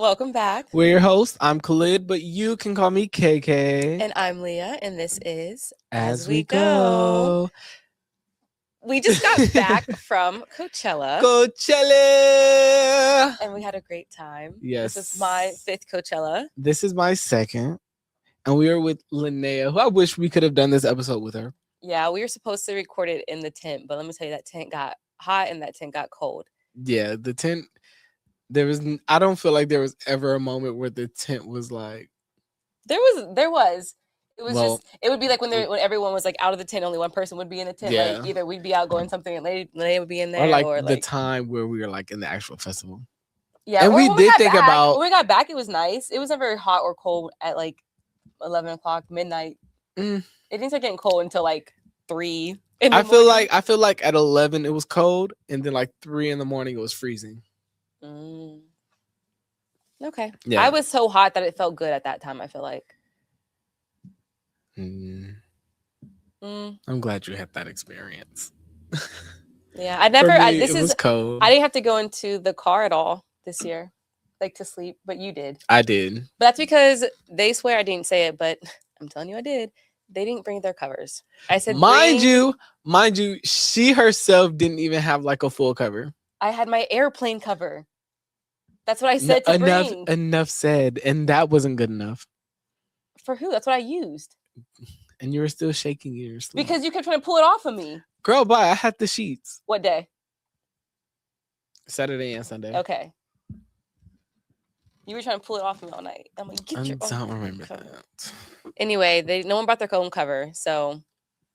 Welcome back. We're your host. I'm Khalid, but you can call me KK. And I'm Leaha, and this is As we go. We just got back from Coachella. Coachella! And we had a great time. Yes. This is my 5th Coachella. This is my 2nd. And we are with Linnea, who I wish we could have done this episode with her. Yeah, we were supposed to record it in the tent, but let me tell you, that tent got hot and that tent got cold. Yeah, the tent... I don't feel like there was ever a moment where the tent was like... There was. It was just, it would be like when everyone was like out of the tent, only one person would be in the tent. Yeah. Like either we'd be out going something and Linnea would be in there. Or the time where we were like in the actual festival. Yeah, and we did think about... When we got back, it was nice. It wasn't very hot or cold at like 11 o'clock, midnight. It didn't start getting cold until like 3 I feel like at 11 it was cold, and then like 3 in the morning it was freezing. Okay. Yeah. I was so hot that it felt good at that time, I feel like. I'm glad you had that experience. Yeah, it was cold. I didn't have to go into the car at all this year, like to sleep, but you did. I did. But that's because they swear I didn't say it, but I'm telling you I did. They didn't bring their covers. I said, mind you, she herself didn't even have like a full cover. I had my airplane cover. That's what I said to bring. Enough said, and that wasn't good enough. For who? That's what I used. And you were still shaking in your sleep. Because you kept trying to pull it off of me. Girl, bye. I had the sheets. What day? Saturday and Sunday. Okay. You were trying to pull it off of me all night. I'm like, I don't remember that. Anyway, no one brought their own cover. So,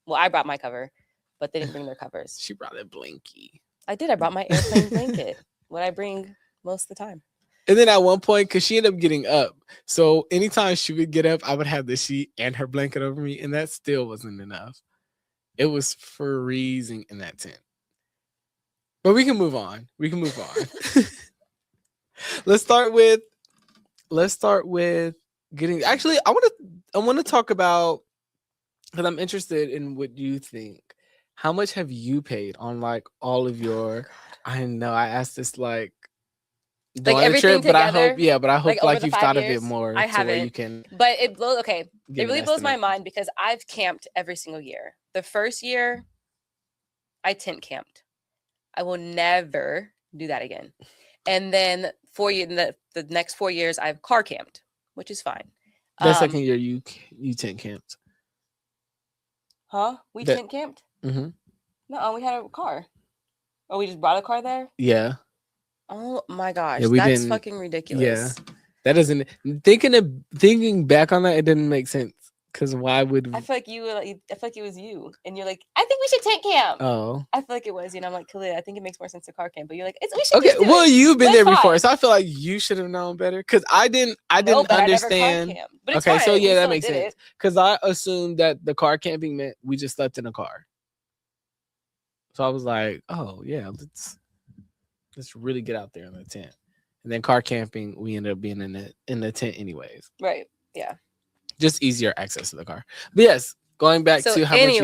I brought my cover, but they didn't bring their covers. She brought a blankie. I did. I brought my airplane blanket. What I bring most of the time. And then at one point, because she ended up getting up, so anytime she would get up, I would have the sheet and her blanket over me, and that still wasn't enough. It was freezing in that tent. But we can move on. Let's start with getting... Actually, I want to talk about, because I'm interested in what you think. How much have you paid on like all of your... I know I asked this like everything trip, together. But I hope like you've thought years, of it more. I haven't. Where you can. But it really blows my mind because I've camped every single year. The first year, I tent camped. I will never do that again. And then the next 4 years, I've car camped, which is fine. The second year, you tent camped. Huh? We tent camped? Mm-hmm. No, we had a car. Oh, we just brought a car there? Yeah. Oh my gosh, that's fucking ridiculous. Yeah, that doesn't... Thinking back on that, it didn't make sense. Because why would... I feel like it was you, and you're like, I think we should tent camp. Oh. I feel like it was, I'm like, Khalid, I think it makes more sense to car camp, but you're like, we should. Okay, well, you've been there before, so I feel like you should have known better. Because I didn't understand. But it's okay, fine. so yeah, that makes sense. Because I assumed that the car camping meant we just slept in a car. So I was like, oh yeah, let's really get out there in the tent. And then car camping, we ended up being in the tent anyways. Right. Yeah. Just easier access to the car. But yes, going back to how much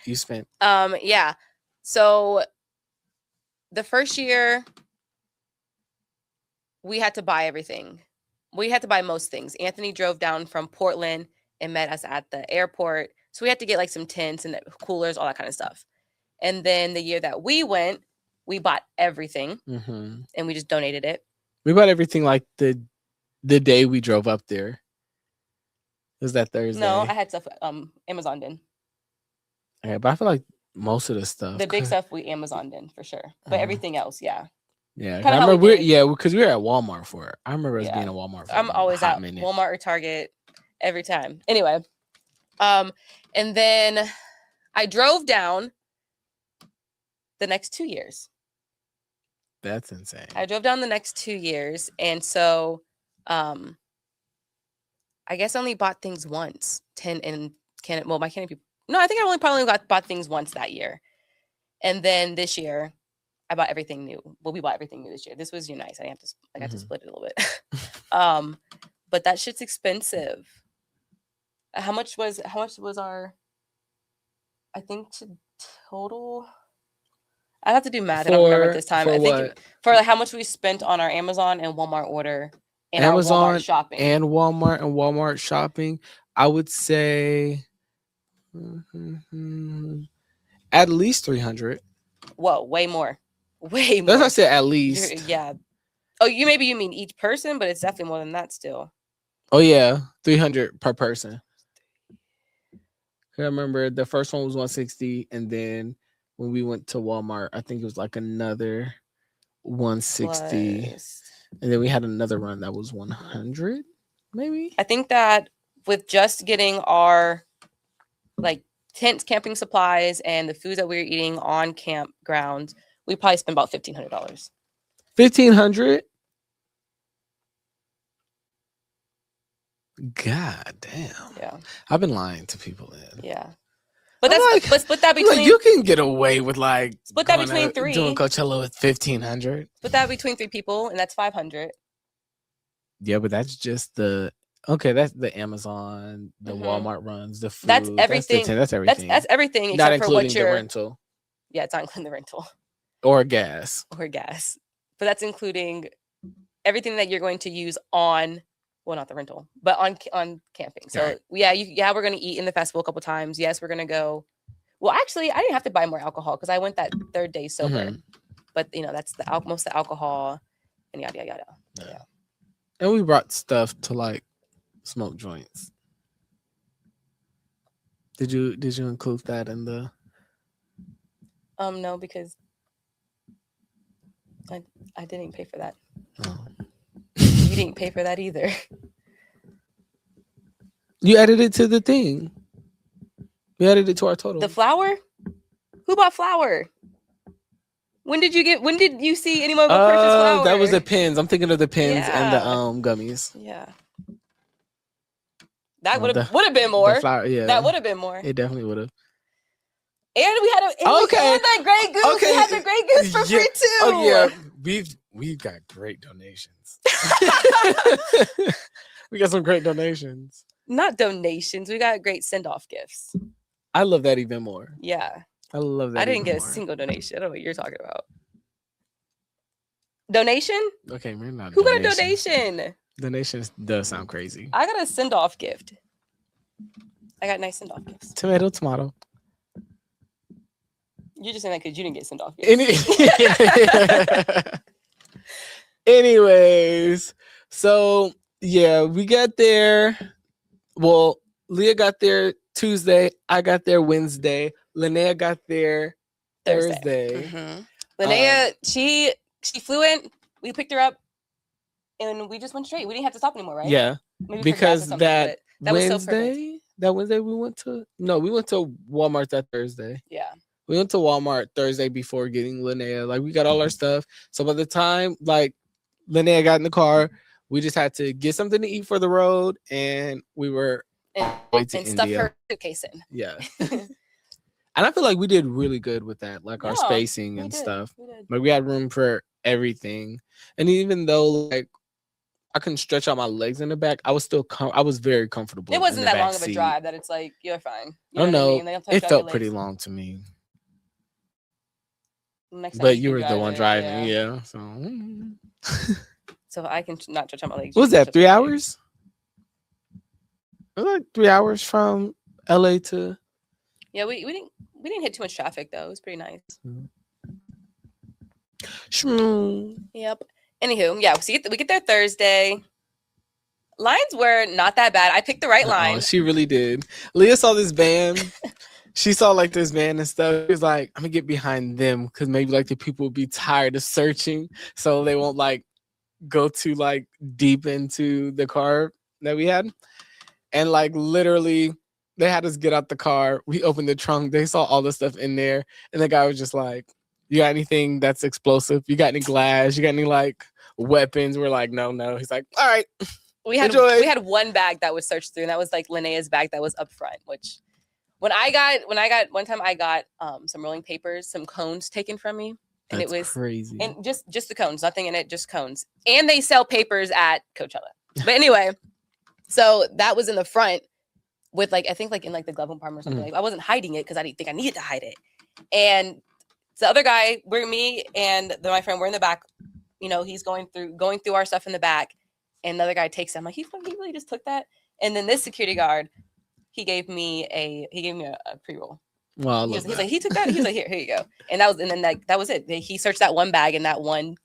you spent. Yeah. So the first year we had to buy everything. We had to buy most things. Anthony drove down from Portland and met us at the airport. So we had to get like some tents and coolers, all that kind of stuff. And then the year that we went, we bought everything and we just donated it. We bought everything like the day we drove up there. Was that Thursday? No, I had stuff Amazoned in. Okay, but I feel like most of the stuff. The big stuff we Amazoned in for sure. But everything else, yeah. Yeah. I remember because we were at Walmart for it. I remember us being at Walmart for I'm always at Walmart or Target every time. Anyway. And then I drove down the next 2 years. That's insane. I drove down the next 2 years, and so I guess I only bought things once. My Canada people. No, I think I probably bought things once that year. And then this year, I bought everything new. Well, we bought everything new this year. This was nice. I got to split it a little bit. But that shit's expensive. How much was our? I think total. I have to do math. I don't remember at this time. I think for like how much we spent on our Amazon and Walmart order and our Amazon Walmart shopping. and Walmart shopping, I would say at least 300. Whoa, way more. Way more. That's what I said, at You're- least. yeah. Oh, you mean each person, but it's definitely more than that still. Oh yeah, 300 per person. I remember the first one was 160, and then when we went to Walmart, I think it was like another 160, Plus, and then we had another run that was 100, maybe. I think that with just getting our like tents, camping supplies, and the foods that we were eating on campgrounds, we probably spent about $1,500. 1,500. God damn. Yeah. I've been lying to people then. Yeah. But I'm that's like- but split that between you can get away with like split that going between out three. doing Coachella with 1,500. Split that between 3 people, and that's 500. Yeah, but that's just the that's the Amazon, the Mhm. Walmart runs, the food. That's everything. That's everything. That's everything Not except for including what the you're. rental Yeah, it's not including the rental or gas. or gas, but that's including everything that you're going to use on. Well, not the rental, but on camping. So Right. we're going to eat in the festival a couple times. Yes, we're going to go. Well, actually, I didn't have to buy more alcohol because I went that 3rd day sober. Mhm. But that's the most of the alcohol and yada yada yada. Yeah. And we brought stuff to like smoke joints. Did you include that in the? No, because I didn't pay for that. Oh. You didn't pay for that either. You added it to the thing. You added it to our total. The flour? Who bought flour? When did you see anyone go purchase flour? That was the pins. I'm thinking of the pins and the Yeah. gummies. Yeah. That Well, would have been more. The flour, yeah. That would have been more. It definitely would have. And we had and the Grey Goose. We had the Grey Goose for free too. Oh yeah, we've got great donations. We got some great donations. Not donations. We got great send-off gifts. I love that even more. Yeah. I love that. I didn't even get a more. single donation. I don't know what you're talking about. Donation? Okay, maybe not. Who got a donation? Donations does sound crazy. I got a send-off gift. I got nice send-off gifts. Tomato. You're just saying that because you didn't get send-off gifts. Anyways, so yeah, we got there. Well, Leah got there Tuesday. I got there Wednesday. Linnea got there Thursday. Mm-hmm. Linnea, she flew in. We picked her up, and we just went straight. We didn't have to stop anymore, right? Yeah, Maybe for gas or because something, that but was so perfect. Wednesday, we went to Walmart that Thursday. Yeah. We went to Walmart Thursday before getting Linnea. Like, we got all our stuff. So by the time like Linnea got in the car, we just had to get something to eat for the road, and we were and stuff her suitcase in. Yeah. And I feel like we did really good with that, like our Yeah, spacing we and did. stuff. We did. Like, we had room for everything. And even though like I couldn't stretch out my legs in the back, I was still I was very comfortable. It wasn't in the that back long of a seat. drive that it's like you're fine. I don't know. What I mean? They don't touch It you on felt your pretty legs. long to me. Next time But you you can were the one drive it, driving, yeah. yeah. So I can not touch on my legs. What was you can that? touch 3 on my legs. hours? It was like 3 hours from LA to. Yeah, we didn't hit too much traffic though. It was pretty nice. Shmoo. Yep. Anywho, yeah, so we get there Thursday. Lines were not that bad. I picked the right line. She really did. Leah saw this van. She saw like this van and stuff. She was like, I'm gonna get behind them because maybe like the people will be tired of searching, so they won't like go too like deep into the car that we had. And like literally they had us get out the car. We opened the trunk. They saw all the stuff in there. And the guy was just like, you got anything that's explosive? You got any glass? You got any like weapons? We're like, no. He's like, all right. We had Enjoy. we had one bag that was searched through, and that was like Linnea's bag that was up front. Which when I got one time, I got some rolling papers, some cones taken from me, and That's it was crazy. and just the cones, nothing in it, just cones. And they sell papers at Coachella. But anyway, so that was in the front with like I think like in like the glove compartment or something. Like I wasn't hiding it because I didn't think I needed to hide it. And the other guy, me and my friend, we're in the back. You know, he's going through our stuff in the back. And another guy takes it. I'm like, he really just took that. And then this security guard, he gave me a pre-roll. Wow, He's like, he took that. He was like, here you go. And then that was it. He searched that one bag and that one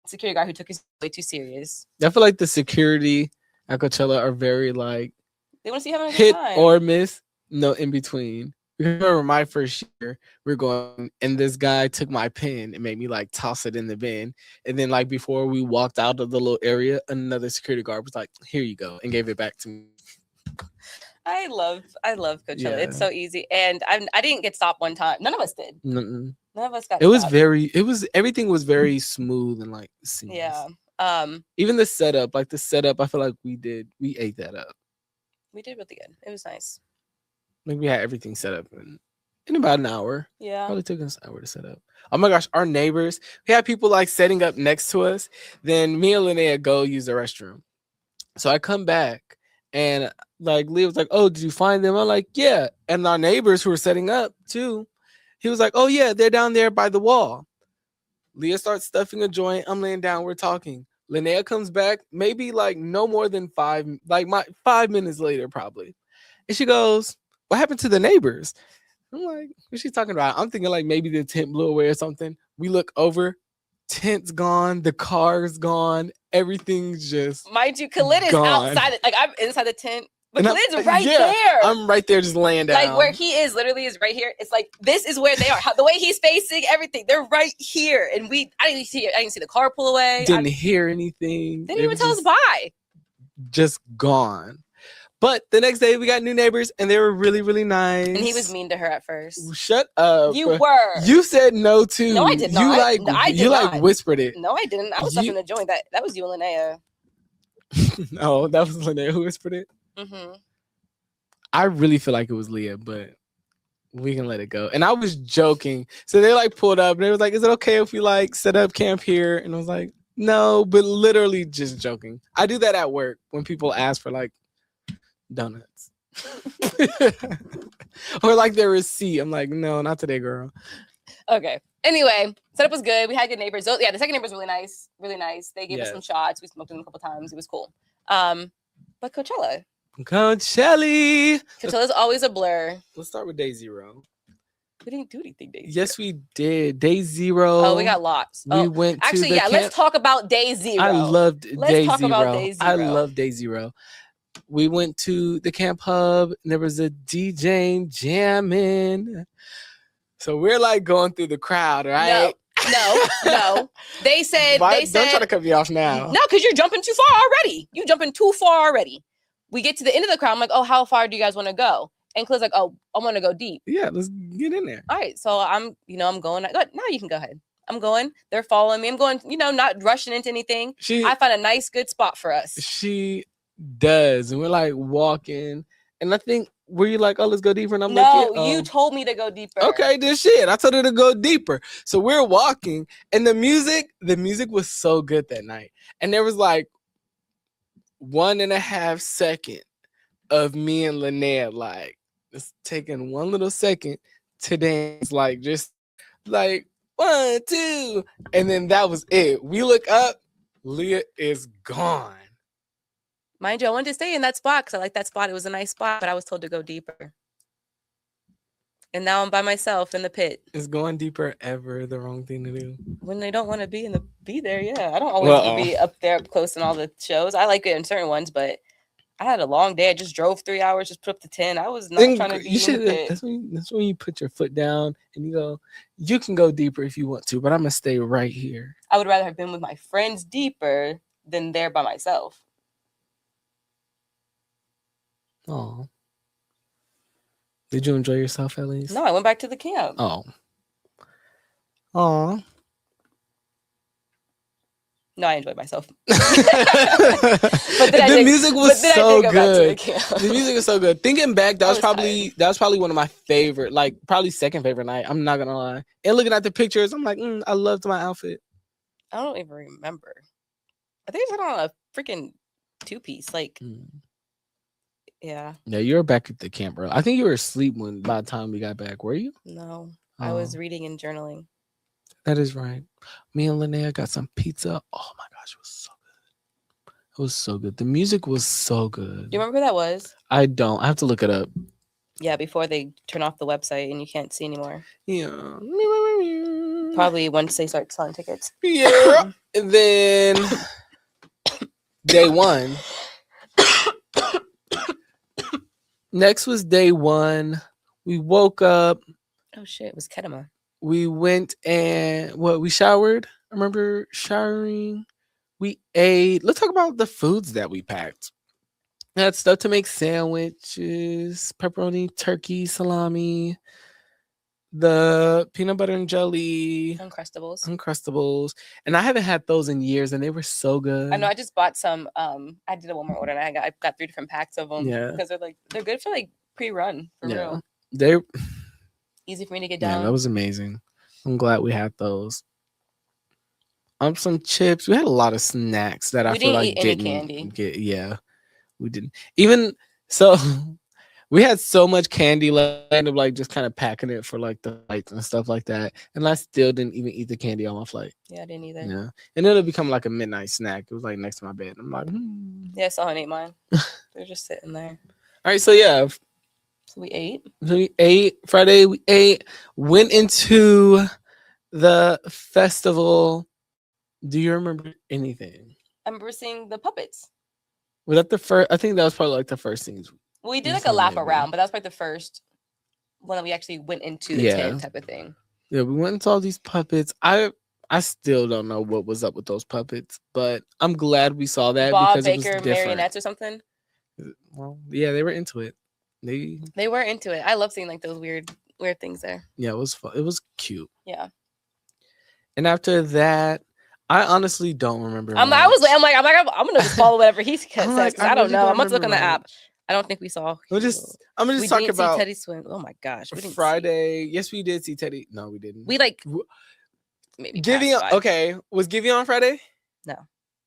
security guard who took his way too serious. I feel like the security at Coachella are very like they want to see having a good hit time. or miss, no in between. Remember my first year, we were going, and this guy took my pen and made me like toss it in the bin. And then like before we walked out of the little area, another security guard was like, "Here you go," and gave it back to me. I love Coachella. Yeah. It's so easy, and I didn't get stopped one time. None of us did. None of us got. Stopped. Everything was very smooth and like seamless. Yeah. Even the setup, I feel like we ate that up. We did really good. It was nice. Like we had everything set up in about an hour. Yeah. Probably took us an hour to set up. Oh my gosh, our neighbors, we had people like setting up next to us. Then me and Linnea go use the restroom. So I come back and like Leah was like, "Oh, did you find them?" I'm like, "Yeah." And our neighbors who were setting up too, he was like, "Oh yeah, they're down there by the wall." Leah starts stuffing a joint. I'm laying down. We're talking. Linnea comes back, maybe like no more than 5 minutes later, probably. And she goes, "What happened to the neighbors?" I'm like, "What's she talking about?" I'm thinking like maybe the tent blew away or something. We look over, tent's gone, the car's gone, everything's just mind you, Khalid is outside. Like I'm inside the tent, but Khalid's right there. I'm right there, just laying down. Like where he is, literally is right here. It's like this is where they are. The way he's facing, everything, they're right here. And I didn't see it. I didn't see the car pull away. Didn't hear anything. Didn't even tell us bye. Just gone. But the next day we got new neighbors and they were really, really nice. And he was mean to her at first. Shut up. You were. You said no too. No, I did not. You whispered it. No, I didn't. I was stuffing the joint. That was you and Linnea. No, that was Linnea who whispered it. Mm-hmm. I really feel like it was Leah, but we can let it go. And I was joking. So they like pulled up and they was like, "Is it okay if we like set up camp here?" And I was like, "No," but literally just joking. I do that at work when people ask for like donuts or like their receipt. I'm like, "No, not today, girl." Okay. Anyway, setup was good. We had good neighbors. The second neighbor was really nice. Really nice. They gave us some shots. We smoked them a couple times. It was cool. But Coachella is always a blur. Let's start with day 0. We didn't do anything day 0. Yes, we did. Day 0. Oh, we got lots. We went to the camp. Let's talk about day 0. I loved day 0. Let's talk about day 0. I love day 0. We went to the camp hub and there was a DJ jamming. So we're like going through the crowd, right? No. They said don't try to cut me off now. No, because you're jumping too far already. You jumping too far already. We get to the end of the crowd. I'm like, "Oh, how far do you guys want to go?" And Claire's like, "Oh, I want to go deep." Yeah, let's get in there. All right. So I'm going. Now you can go ahead. I'm going. They're following me. I'm going, not rushing into anything. I find a nice, good spot for us. She does. And we're like walking. And I think, were you like, "Oh, let's go deeper"? And I'm like, "No, you told me to go deeper." Okay, then shit. I told her to go deeper. So we're walking. And the music was so good that night. And there was like 1.5 second of me and Linnea like just taking one little second to dance, like just like 1, 2, and then that was it. We look up, Leah is gone. Mind you, I wanted to stay in that spot because I like that spot. It was a nice spot, but I was told to go deeper. And now I'm by myself in the pit. Is going deeper ever the wrong thing to do? When they don't want to be there, yeah. I don't always want to be up there up close in all the shows. I like it in certain ones, but I had a long day. I just drove 3 hours, just put up to 10. I was not trying to be in the pit. That's when you put your foot down and you go, "You can go deeper if you want to, but I'm going to stay right here." I would rather have been with my friends deeper than there by myself. Oh. Did you enjoy yourself at least? No, I went back to the camp. Oh. No, I enjoyed myself. The music was so good. The music was so good. Thinking back, that was probably one of my favorite, like probably second favorite night. I'm not gonna lie. And looking at the pictures, I'm like, I loved my outfit. I don't even remember. I think I had on a freaking 2-piece. Like, yeah. Yeah, you were back at the camp, bro. I think you were asleep by the time we got back. Were you? No, I was reading and journaling. That is right. Me and Linnea got some pizza. Oh my gosh, it was so good. It was so good. The music was so good. Do you remember who that was? I don't. I have to look it up. Yeah, before they turn off the website and you can't see anymore. Yeah. Probably once they start selling tickets. Yeah. And then day one. Next was day one. We woke up. Oh shit, it was Kedema. We went and we showered. I remember showering. We ate. Let's talk about the foods that we packed. We had stuff to make sandwiches, pepperoni, turkey, salami, the peanut butter and jelly, Uncrustables. And I haven't had those in years, and they were so good. I know. I just bought some. I did a one more order, and I got 3 different packs of them. Yeah, because they're good for like pre-run for real. They're easy for me to get down. Yeah, that was amazing. I'm glad we had those. Some chips. We had a lot of snacks that I feel like didn't get. Yeah, we didn't. Even so, we had so much candy left. I ended up like just kind of packing it for like the flights and stuff like that. And I still didn't even eat the candy on my flight. Yeah, I didn't either. Yeah, and it'll become like a midnight snack. It was like next to my bed. I'm like, Yeah, I saw and ate mine. They're just sitting there. All right, so yeah. So we ate. Friday. We ate. Went into the festival. Do you remember anything? I remember seeing the puppets. Was that the first? I think that was probably like the first things. We did like a lap around, but that was probably the first one that we actually went into the tent type of thing. Yeah, we went into all these puppets. I still don't know what was up with those puppets, but I'm glad we saw that because Baker, it was different. marionettes or something. Well, yeah, they were into it. They were into it. I love seeing like those weird things there. Yeah, it was fun. It was cute. Yeah. And after that, I honestly don't remember. I'm gonna just follow whatever he says because I don't know. I'm gonna look on the app. I don't think we saw. I'm gonna just talk about see Teddy swim. Oh my gosh, we didn't Friday. Yes, we did see Teddy. No, we didn't. We like maybe Giveon. Okay, was Giveon on Friday? No,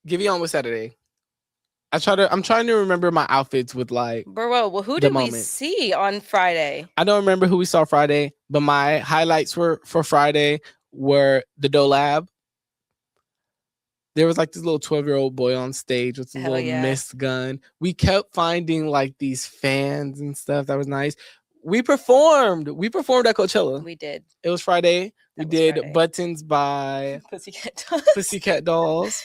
Giveon was Saturday. I'm trying to remember my outfits with like. Bro, well, who did we see on Friday? I don't remember who we saw Friday, but my highlights for Friday were the Doe Lab. There was like this little 12-year-old boy on stage with a little mist gun. We kept finding like these fans and stuff. That was nice. We performed. We performed at Coachella. We did. It was Friday. We did Buttons by Pussycat Dolls.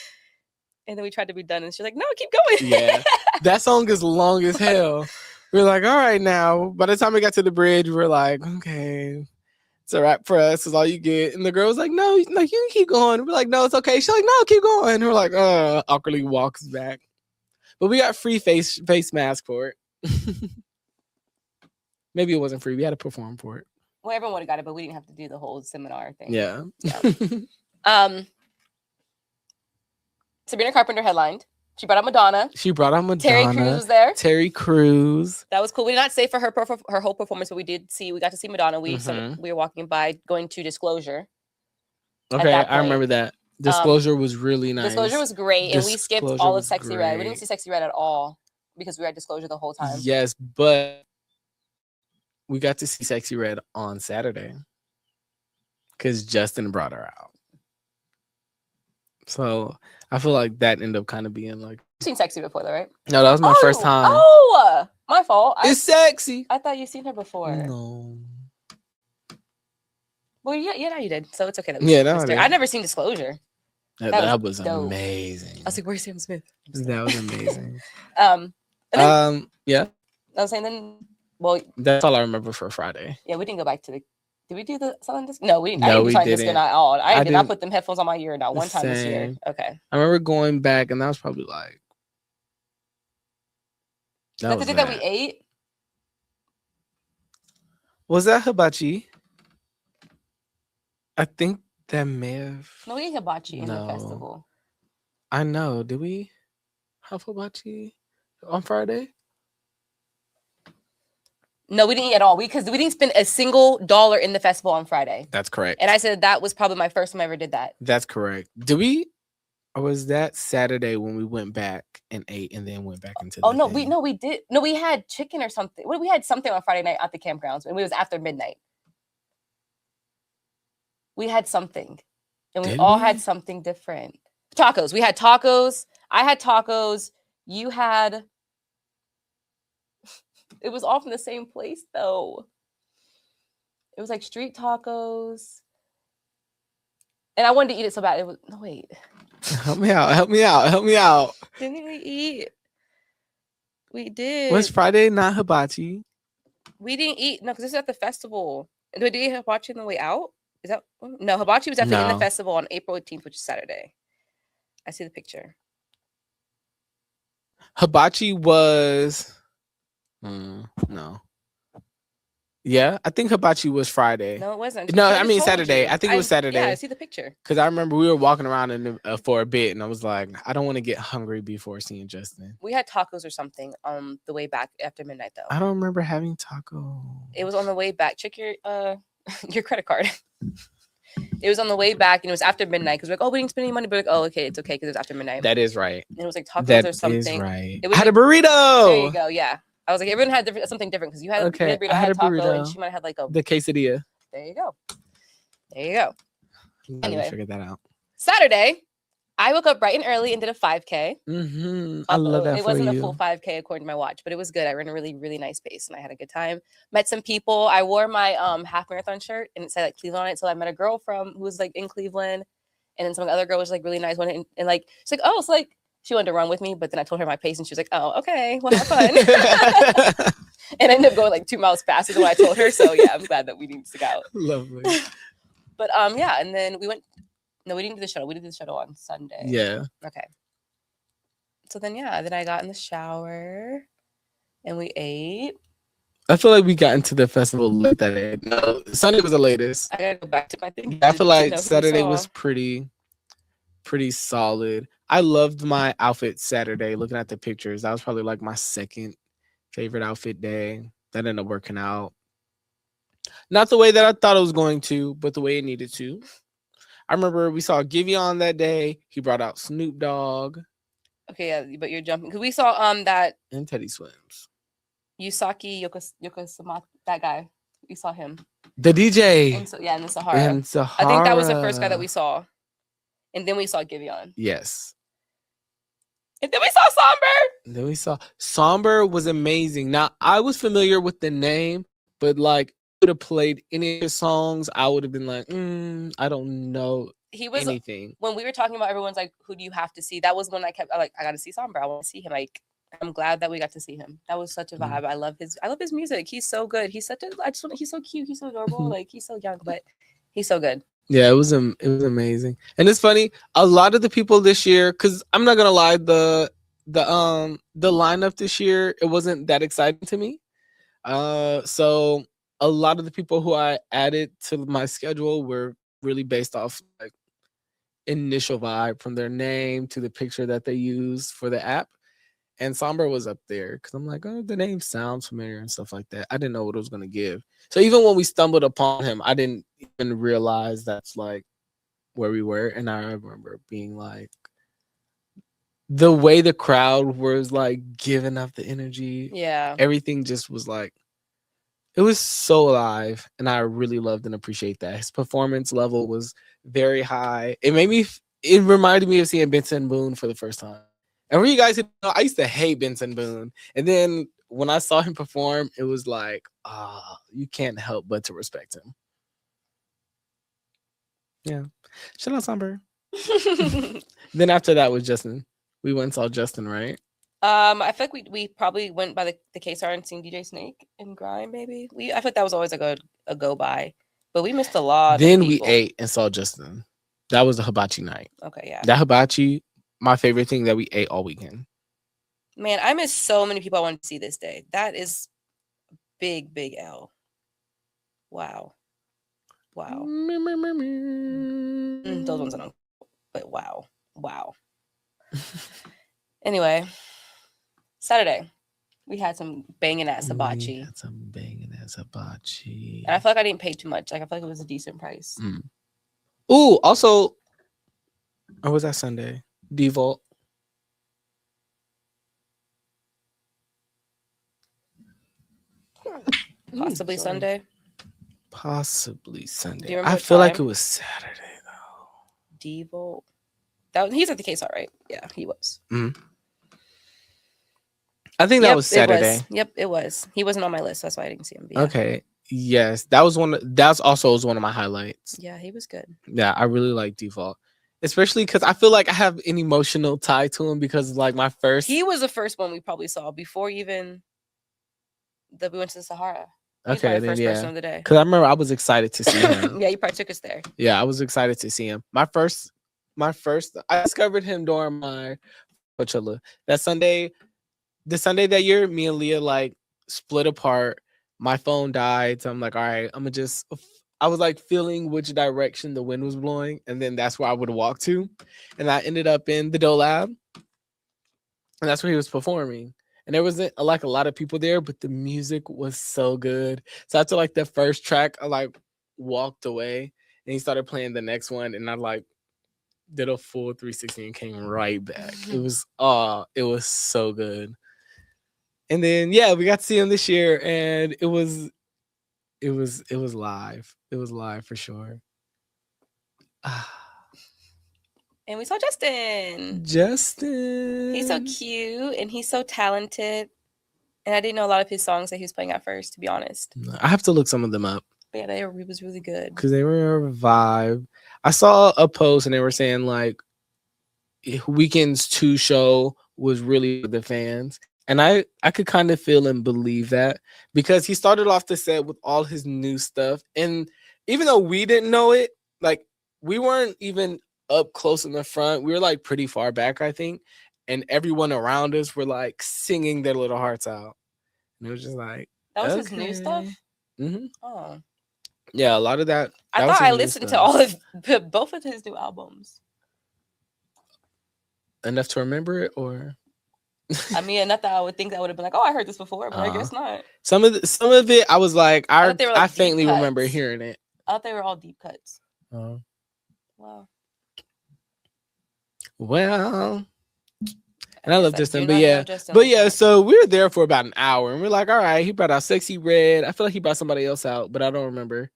And then we tried to be done, and she's like, "No, keep going." Yeah, that song is long as hell. We're like, all right, now. By the time we got to the bridge, we're like, okay, it's a wrap for us. Is all you get. And the girl was like, no, like you can keep going. We're like, no, it's okay. She's like, no, keep going. And we're like, awkwardly walks back. But we got free face mask for it. Maybe it wasn't free. We had to perform for it. Well, everyone would have got it, but we didn't have to do the whole seminar thing. Yeah. Sabrina Carpenter headlined. She brought out Madonna. Terry Crews was there. Terry Crews. That was cool. We did not stay for her whole performance, but we got to see Madonna. We were walking by, going to Disclosure. Okay, I remember that. Disclosure was really nice. Disclosure was great, and we skipped all of Sexy Red. We didn't see Sexy Red at all because we were at Disclosure the whole time. Yes, but we got to see Sexy Red on Saturday because Justin brought her out. So I feel like that ended up kind of being like. You've seen Sexy before, though, right? No, that was my first time. Oh, my fault. It's sexy. I thought you'd seen her before. No. Well, yeah, no, you did. So it's okay. I've never seen Disclosure. That was amazing. I was like, "Where's Sam Smith?" That was amazing. Yeah. I was saying then. Well, that's all I remember for Friday. Yeah, we didn't go back to the. Did we do the silent disco? No, we didn't. No, we didn't. Not all. I did not put them headphones on my ear not one time this year. Okay. I remember going back, and that was probably like. That the thing that we ate. Was that hibachi? I think that may have. No, we ate hibachi in the festival. I know. Did we have hibachi on Friday? No, we didn't eat at all. Because we didn't spend a single dollar in the festival on Friday. That's correct. And I said that was probably my first time I ever did that. That's correct. Did we? Or was that Saturday when we went back and ate and then went back into the thing? We did. No, we had chicken or something. We had something on Friday night at the campgrounds, and it was after midnight. We had something. And we all had something different. Tacos. We had tacos. I had tacos. You had. It was all from the same place though. It was like street tacos, and I wanted to eat it so bad. It was no wait. Help me out. Help me out. Help me out. Didn't we eat? We did. Was Friday not hibachi? We didn't eat no because this is at the festival. And did we eat hibachi on the way out? Is that no? Hibachi was definitely in the No. festival on April 18th, which is Saturday. I see the picture. Hibachi was. No. Yeah, I think hibachi was Friday. No, it wasn't. No, I I just mean told Saturday. you. I think it was Saturday. Yeah, I see the picture. Because I remember we were walking around for a bit, and I was like, I don't want to get hungry before seeing Justin. We had tacos or something on the way back after midnight, though. I don't remember having taco. It was on the way back. Check your your credit card. It was on the way back, and it was after midnight because we're like, oh, we didn't spend any money, but like, oh, okay, it's okay because it's after midnight. That is right. And it was like tacos That or something. is right. It was I had a burrito. There you go. Yeah, I was like, everyone had something different because you had Okay, a burrito, I had a taco, burrito. and she might have had like a. The quesadilla. There you go. There you go. Anyway, figured that out. Saturday, I woke up bright and early and did a 5K. I love that. It wasn't a full 5K according to my watch, but it was good. I ran a really, really nice pace and I had a good time. Met some people. I wore my half marathon shirt and it said like Cleveland on it. So I met a girl who was like in Cleveland, and then some other girl was like really nice one, and like she's like, oh, it's like she wanted to run with me, but then I told her my pace and she was like, oh, okay, well, have fun. And I ended up going like 2 miles faster than what I told her. So yeah, I'm glad that we didn't stick out. Lovely. But yeah, and then we went. No, we didn't do the shuttle. We did the shuttle on Sunday. Yeah. Okay. So then then I got in the shower and we ate. I feel like we got into the festival late that day. No, Sunday was the latest. I gotta go back to my thing. I feel like Saturday was pretty solid. I loved my outfit Saturday. Looking at the pictures, that was probably like my second favorite outfit day. That ended up working out. Not the way that I thought it was going to, but the way it needed to. I remember we saw Giveon that day. He brought out Snoop Dogg. Okay, yeah, but you're jumping because we saw that and Teddy Swims. Yusaki Yokosamata, that guy. We saw him. The DJ. In the Sahara. In Sahara. I think that was the first guy that we saw. And then we saw Giveon. Yes. And then we saw Somber. Somber was amazing. Now, I was familiar with the name, but like would have played any of his songs, I would have been like, I don't know anything. When we were talking about everyone's like, who do you have to see? That was when I got to see Somber. I want to see him. Like, I'm glad that we got to see him. That was such a vibe. I love his music. He's so good. He's so cute. He's so adorable. Like, he's so young, but he's so good. Yeah, it was amazing. And it's funny, a lot of the people this year, because I'm not gonna lie, the lineup this year, it wasn't that exciting to me. So a lot of the people who I added to my schedule were really based off like initial vibe, from their name to the picture that they used for the app. And Somber was up there because I'm like, oh, the name sounds familiar and stuff like that. I didn't know what it was going to give. So even when we stumbled upon him, I didn't even realize that's like where we were. And I remember being like, the way the crowd was like giving up the energy. Yeah. Everything just was like, it was so alive. And I really loved and appreciate that. His performance level was very high. It reminded me of seeing Benson Boone for the first time. And for you guys who know, I used to hate Benson Boone. And then when I saw him perform, it was like, you can't help but to respect him. Yeah. Shout out Somber. Then after that was Justin. We went and saw Justin, right? I feel like we probably went by the KSR and seen DJ Snake and Grime, maybe. I feel like that was always like a go by. But we missed a lot. Then we ate and saw Justin. That was the hibachi night. Okay, yeah. That hibachi, my favorite thing that we ate all weekend. Man, I miss so many people I wanted to see this day. That is big, big L. Wow. Those ones I don't. But wow. Anyway, Saturday, we had some banging ass hibachi. And I feel like I didn't pay too much. Like, I feel like it was a decent price. Ooh, also, or was that Sunday? Default. Possibly Sunday. Possibly Sunday. Do you remember I what feel like time? it was Saturday though. Devolt. He's at the case, all right. Yeah, he was. Mhm. I think that was Saturday. It was. He wasn't on my list, so that's why I didn't see him. But yeah. Okay. Yes, that was one. That's also was one of my highlights. Yeah, he was good. Yeah, I really like Default, especially because I feel like I have an emotional tie to him because like my first. He was the first one we probably saw before even that we went to the Sahara. Okay, then first person of the day. Because I remember I was excited to see him. Yeah, you probably took us there. Yeah, I was excited to see him. My first, I discovered him during my Coachella. That Sunday, the Sunday that year, me and Leah like split apart. My phone died, so I'm like, all right, I was like feeling which direction the wind was blowing, and then that's where I would walk to, and I ended up in the Doe Lab, and that's where he was performing. And there wasn't like a lot of people there, but the music was so good. So after like the first track, I like walked away, and he started playing the next one, and I like did a full 360 and came right back. It was so good. And then yeah, we got to see him this year, and it was live. It was live for sure. And we saw Justin. He's so cute and he's so talented. And I didn't know a lot of his songs that he was playing at first, to be honest. I have to look some of them up. But yeah, it was really good. Because they were a vibe. I saw a post and they were saying like Weeknd's 2 show was really for the fans. And I could kind of feel and believe that because he started off the set with all his new stuff. And even though we didn't know it, like we weren't even up close in the front. We were like pretty far back, I think. And everyone around us were like singing their little hearts out. And it was just like, that was his new stuff? Mm-hmm. Oh. Yeah, a lot of that. I thought I listened to both of his new albums. Enough to remember it, or? I mean, not that I would think that would have been like, oh, I heard this before, but I guess not. Some of it, I was like, I faintly remember hearing it. I thought they were all deep cuts. Oh. Wow. Well, and I love Justin, but yeah, so we were there for about an hour, and we're like, all right, he brought out Sexy Red. I feel like he brought somebody else out, but I don't remember.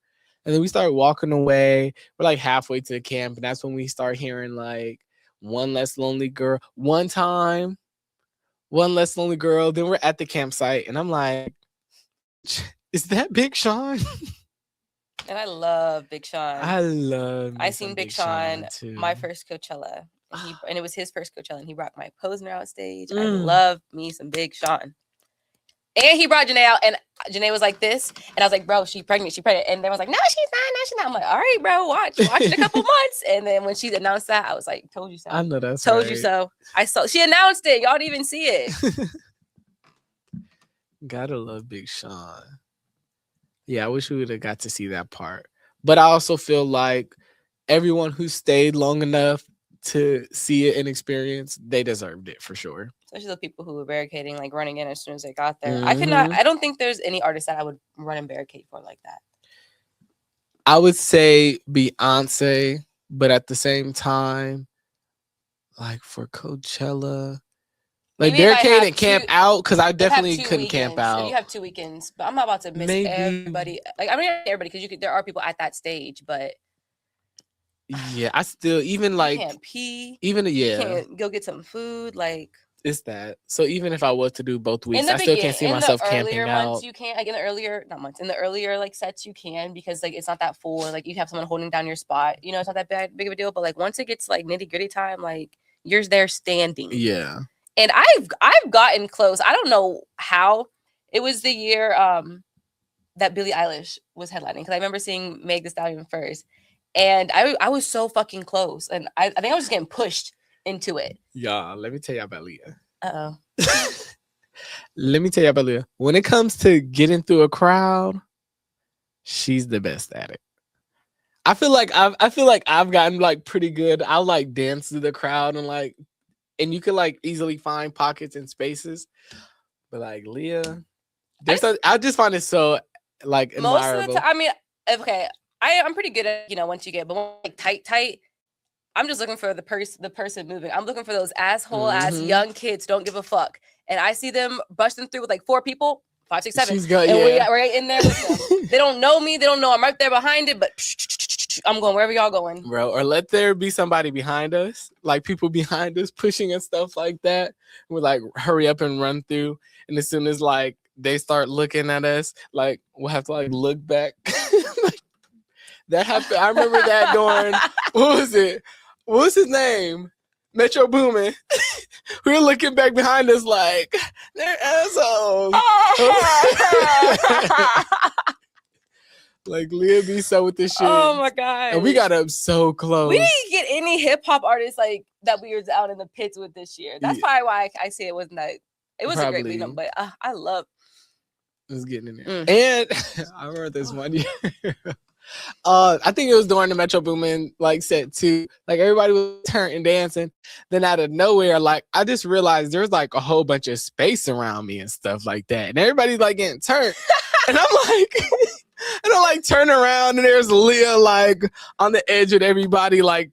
And then we started walking away. We're like halfway to the camp, and that's when we start hearing like One Less Lonely Girl. One Time, One Less Lonely Girl. Then we're at the campsite, and I'm like, is that Big Sean? And I love Big Sean. I seen Big Sean my first Coachella. And it was his first Coachella, and he brought my Posner out stage. I love me some Big Sean. And he brought Janae out, and Janae was like this, and I was like, bro, she's pregnant. And they was like, no, she's not. I'm like, all right, bro, watch in a couple months. And then when she announced that, I was like, told you so. I know that's told you so. She announced it. Y'all didn't even see it. Gotta love Big Sean. Yeah, I wish we would have got to see that part. But I also feel like everyone who stayed long enough to see it and experience, they deserved it for sure. Especially the people who were barricading, like running in as soon as they got there. I don't think there's any artist that I would run and barricade for like that. I would say Beyonce, but at the same time, like for Coachella, like barricade and camp out, because I definitely couldn't camp out. So you have 2 weekends, but I'm not about to miss everybody. Like I mean, everybody, because there are people at that stage, but yeah, I still even like you can't pee. You can't go get some food. Like it's that. So even if I was to do both weeks, I still can't see myself camping out. Months, you can't. Like in the earlier like sets, you can, because like it's not that full. Like you have someone holding down your spot. You know, it's not that big of a deal. But like once it gets like nitty gritty time, like you're there standing. Yeah. And I've gotten close. I don't know how. It was the year that Billie Eilish was headlining, because I remember seeing Meg Thee Stallion first. And I was so fucking close. And I think I was just getting pushed into it. Yeah, let me tell you about Leah. Uh-oh. Let me tell you about Leah. When it comes to getting through a crowd, she's the best at it. I feel like I've gotten like pretty good. I'll like dance through the crowd and you can like easily find pockets and spaces. But like Leah, I just find it so like admirable. Most of the time, I mean, okay. I'm pretty good at, once you get, but when like tight, I'm just looking for the person moving. I'm looking for those asshole ass young kids don't give a fuck. And I see them busting through with like 4 people, 5, 6, 7. We're right in there with them. They don't know me. They don't know I'm right there behind it, but I'm going wherever y'all going. Bro, or let there be somebody behind us, like people behind us pushing and stuff like that. We're like, hurry up and run through. And as soon as like they start looking at us, like we'll have to like look back. Like, that happened. I remember that during, what was it? What was his name? Metro Boomin. We were looking back behind us like, they're assholes. Like Leah be so with this shit. Oh my god! And we got up so close. We didn't get any hip hop artists like that we were out in the pits with this year. That's probably why I say it wasn't that. It was a great weekend, but I love. It was getting in there. And I remember this one year. I think it was during the Metro Boomin like set too. Like everybody was turning and dancing. Then out of nowhere, like I just realized there was like a whole bunch of space around me and stuff like that. And everybody's like getting turned. And I'm like, and I like turn around and there's Leah like on the edge of everybody, like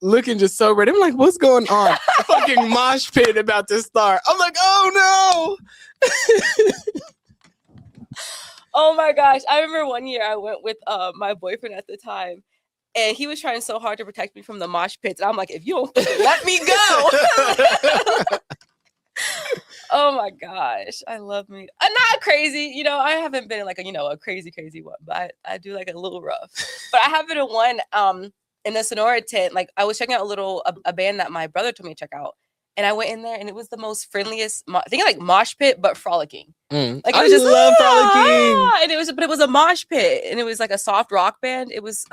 looking just so red. I'm like, what's going on? A fucking mosh pit about to start. I'm like, oh no. Oh my gosh. I remember one year I went with my boyfriend at the time, and he was trying so hard to protect me from the mosh pits. And I'm like, if you don't let me go. Oh my gosh. I love me. I'm not crazy. You know, I haven't been in like a crazy one, but I do like a little rough. But I have been in one in the Sonora tent. Like I was checking out a band that my brother told me to check out. And I went in there, and it was the most friendliest. I think like mosh pit, but frolicking. Like it was just love frolicking, and it was a mosh pit, and it was like a soft rock band. It was,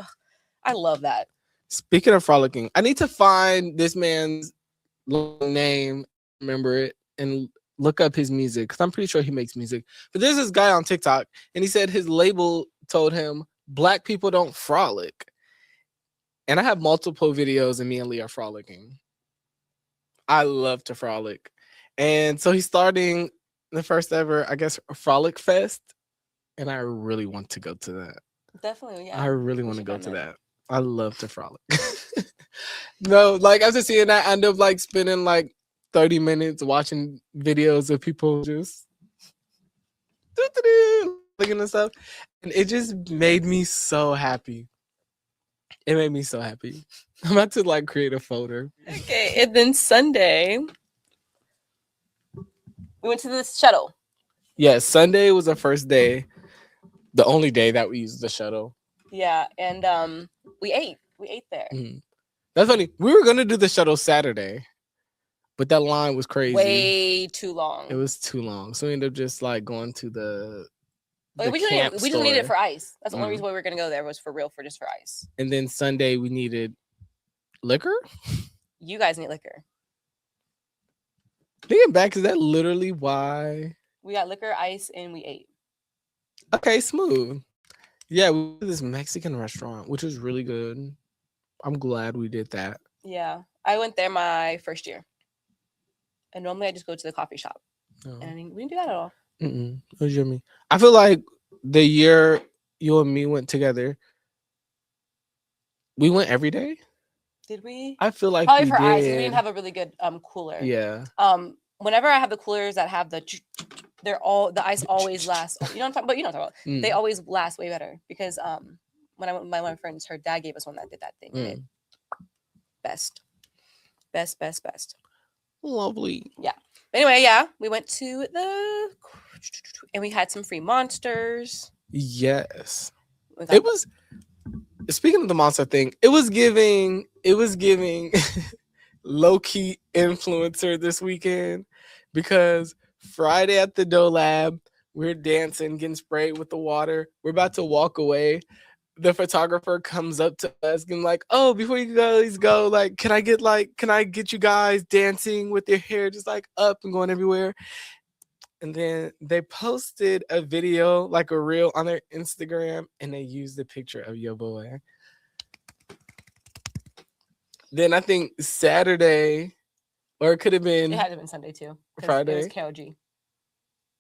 I love that. Speaking of frolicking, I need to find this man's name, remember it, and look up his music because I'm pretty sure he makes music. But there's this guy on TikTok, and he said his label told him Black people don't frolic, and I have multiple videos of me and Leah frolicking. I love to frolic. And so he's starting the first ever, I guess, Frolic Fest. And I really want to go to that. Definitely, yeah. I really want to go to that. I love to frolic. No, like after seeing that, I end up like spending like 30 minutes watching videos of people just looking and stuff. And it just made me so happy. It made me so happy. I'm about to like create a folder. Okay, and then Sunday, we went to the shuttle. Yeah, Sunday was the first day, the only day that we used the shuttle. Yeah, and we ate. We ate there. That's funny. We were gonna do the shuttle Saturday, but that line was crazy. Way too long. It was too long, so we ended up just like going to the we just needed it for ice. That's the only reason why we were gonna go there was for just for ice. And then Sunday we needed liquor. You guys need liquor. Thinking back, is that literally why we got liquor, ice, and we ate? Okay, smooth. Yeah, we went to this Mexican restaurant, which was really good. I'm glad we did that. Yeah, I went there my first year, and normally I just go to the coffee shop, and we didn't do that at all. It was yummy. I feel like the year you and me went together, we went every day. Did we? I feel like probably for ice. We didn't have a really good cooler. Yeah. Whenever I have the coolers that have the ice always lasts. You know what I'm talking about? You know what I'm talking about. They always last way better because when I went with my friends, her dad gave us one that did that thing. Best. Lovely. Yeah. But anyway, yeah, we went to and we had some free monsters. Yes. It was, speaking of the monster thing, it was giving low-key influencer this weekend because Friday at the Dough Lab, we're dancing, getting sprayed with the water. We're about to walk away. The photographer comes up to us and like, oh, before you guys go, like, can I get you guys dancing with your hair just like up and going everywhere? And then they posted a video, like a reel on their Instagram, and they used the picture of your boy. Then I think Saturday, or it could have been. It had to have been Sunday too. Friday. It was KOG.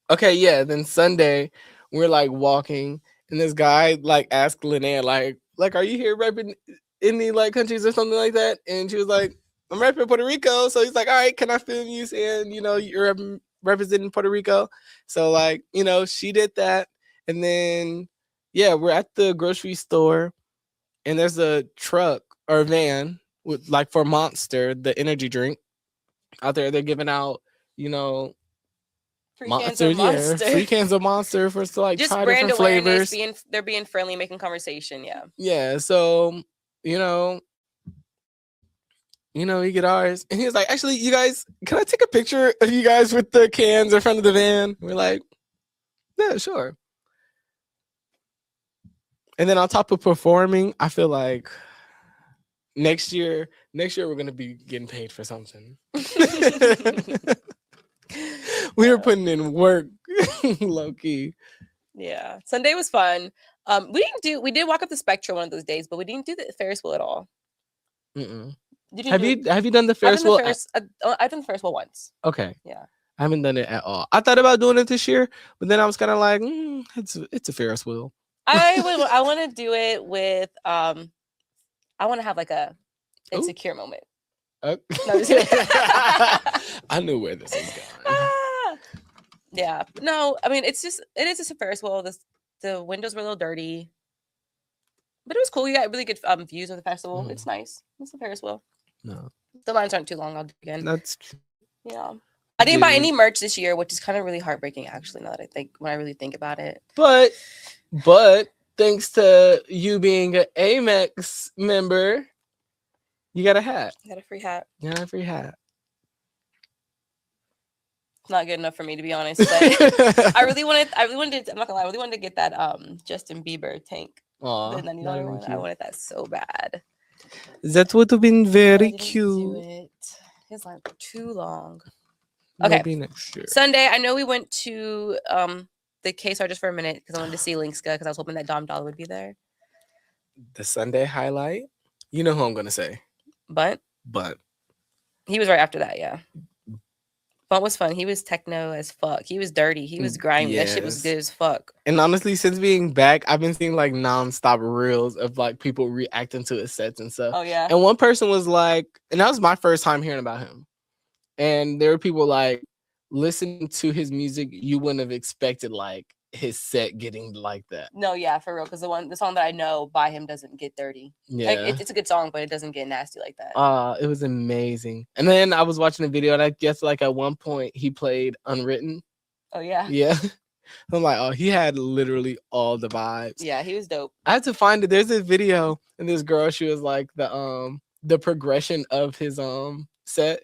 Okay, yeah. Then Sunday, we're like walking, and this guy like asked Linnea, like, are you here repping any like countries or something like that? And she was like, I'm repping Puerto Rico. So he's like, all right, can I film you saying, you're representing Puerto Rico? So like, she did that. And then, yeah, we're at the grocery store. and there's a truck or a van with like for Monster, the energy drink out there. They're giving out, you know, Free cans Monster, of yeah, Monster. free cans of Monster for us to like Just try brand different awareness. flavors. They're being friendly, making conversation. Yeah. Yeah, so you know, you get ours. And he was like, actually, you guys, can I take a picture of you guys with the cans in front of the van? We're like, yeah, sure. And then on top of performing, I feel like next year we're gonna be getting paid for something. We were putting in work, low key. Yeah. Sunday was fun. We did walk up the Spectrum one of those days, but we didn't do the Ferris wheel at all. Mm-mm. Did you Have do you it? have you done the I've Ferris done the wheel? Ferris. I've done the Ferris wheel once. Okay. Yeah. I haven't done it at all. I thought about doing it this year, but then I was kind of like, it's a Ferris wheel. I want to do it with I want to have like a insecure moment. No, just kidding. I knew where this is going. Yeah. No, I mean it is just a Ferris wheel. The windows were a little dirty. But it was cool. You got really good views of the festival. It's nice. It's the Ferris wheel. No. The lines aren't too long. I'll do it again. That's true. Yeah. I didn't buy any merch this year, which is kind of really heartbreaking, actually, now that when I really think about it. But thanks to you being an Amex member, you got a hat. I got a free hat. Yeah, a free hat. It's not good enough for me, to be honest. But I really wanted I'm not gonna lie, I really wanted to get that Justin Bieber tank. Aww, the $90 one. I wanted that so bad. That would have been very cute. His lines were too long. Okay. Maybe next year. Sunday, I know we went to the KSR just for a minute because I wanted to see Linkska because I was hoping that Dom Dollar would be there. The Sunday highlight? You know who I'm gonna say. But he was right after that, yeah. Bunt was fun. He was techno as fuck. He was dirty. He was grimy. Yes. That shit was good as fuck. And honestly, since being back, I've been seeing like nonstop reels of like people reacting to his sets and stuff. Oh yeah. And one person was like, and that was my first time hearing about him. And there were people like, listening to his music, you wouldn't have expected like his set getting like that. No, yeah, for real. Because the song that I know by him doesn't get dirty. Yeah, like, it's a good song, but it doesn't get nasty like that. It was amazing. And then I was watching a video, and I guess like at one point he played Unwritten. Oh yeah. Yeah. I'm like, oh, he had literally all the vibes. Yeah, he was dope. I had to find it. There's a video, and this girl, she was like the progression of his set,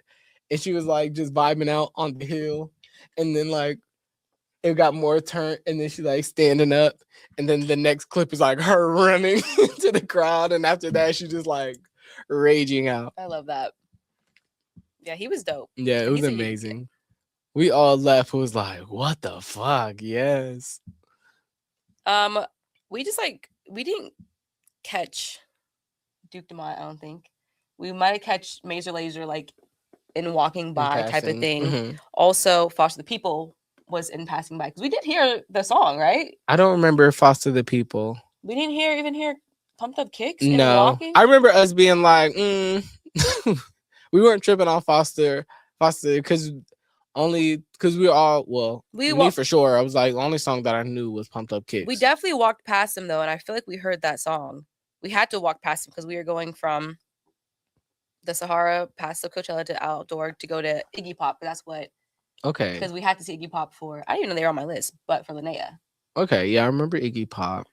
and she was like just vibing out on the hill, and then like it got more turned, and then she's like standing up, and then the next clip is like her running to the crowd, and after that she just like raging out. I love that. Yeah, he was dope. Yeah, it was amazing. We all left. It was like, what the fuck? Yes. We just like we didn't catch Duke Dumont. I don't think we might have catch Major Lazer like in walking by type of thing. Mm-hmm. Also, Foster the People was in passing by because we did hear the song, right? I don't remember Foster the People. We didn't even hear Pumped Up Kicks. No, I remember us being like, we weren't tripping on Foster because we were all me for sure. I was like, the only song that I knew was Pumped Up Kicks. We definitely walked past him though, and I feel like we heard that song. We had to walk past him because we were going from the Sahara past the Coachella to outdoor to go to Iggy Pop. But that's what. Okay. Because we had to see Iggy Pop for, I didn't even know they were on my list, but for Linnea. Okay, yeah, I remember Iggy Pop.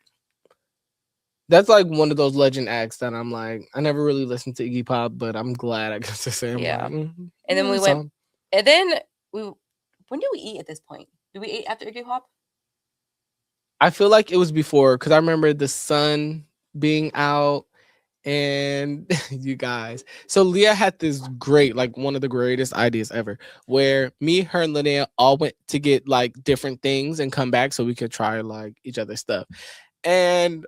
That's like one of those legend acts that I'm like, I never really listened to Iggy Pop, but I'm glad I got to say him. Yeah. Like, and then we went, and then when did we eat at this point? Did we eat after Iggy Pop? I feel like it was before, because I remember the sun being out. And you guys, so Leah had this great, like one of the greatest ideas ever, where me, her, and Linnea all went to get like different things and come back so we could try like each other's stuff. And